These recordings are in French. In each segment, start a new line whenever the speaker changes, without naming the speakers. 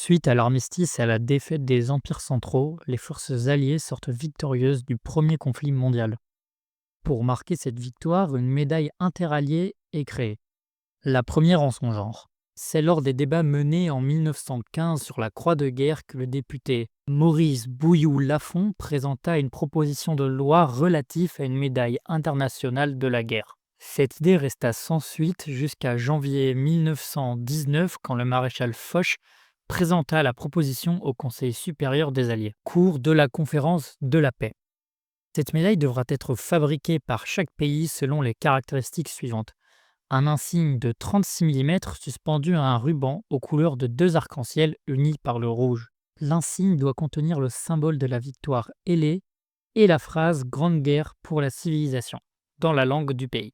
Suite à l'armistice et à la défaite des empires centraux, les forces alliées sortent victorieuses du premier conflit mondial. Pour marquer cette victoire, une médaille interalliée est créée, la première en son genre. C'est lors des débats menés en 1915 sur la croix de guerre que le député Maurice Bouilloux-Lafont présenta une proposition de loi relative à une médaille internationale de la guerre. Cette idée resta sans suite jusqu'à janvier 1919 quand le maréchal Foch présenta la proposition au Conseil supérieur des Alliés, cours de la conférence de la paix. Cette médaille devra être fabriquée par chaque pays selon les caractéristiques suivantes. Un insigne de 36 mm suspendu à un ruban aux couleurs de deux arcs-en-ciel unis par le rouge. L'insigne doit contenir le symbole de la victoire ailée et la phrase Grande guerre pour la civilisation, dans la langue du pays.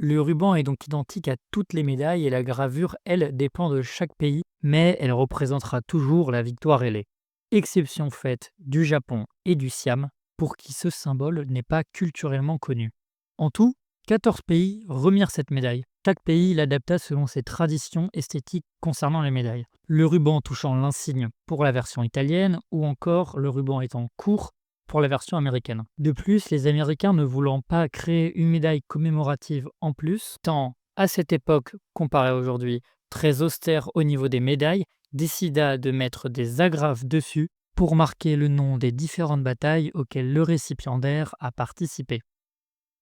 Le ruban est donc identique à toutes les médailles et la gravure, elle, dépend de chaque pays, mais elle représentera toujours la victoire ailée. Exception faite du Japon et du Siam, pour qui ce symbole n'est pas culturellement connu. En tout, 14 pays remirent cette médaille. Chaque pays l'adapta selon ses traditions esthétiques concernant les médailles. Le ruban touchant l'insigne pour la version italienne, ou encore le ruban étant court pour la version américaine. De plus, les Américains ne voulant pas créer une médaille commémorative en plus, tant à cette époque, comparé à aujourd'hui, très austère au niveau des médailles, décida de mettre des agrafes dessus pour marquer le nom des différentes batailles auxquelles le récipiendaire a participé.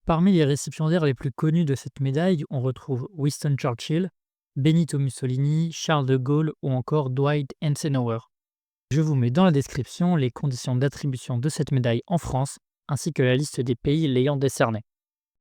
Parmi les récipiendaires les plus connus de cette médaille, on retrouve Winston Churchill, Benito Mussolini, Charles de Gaulle ou encore Dwight Eisenhower. Je vous mets dans la description les conditions d'attribution de cette médaille en France, ainsi que la liste des pays l'ayant décernée.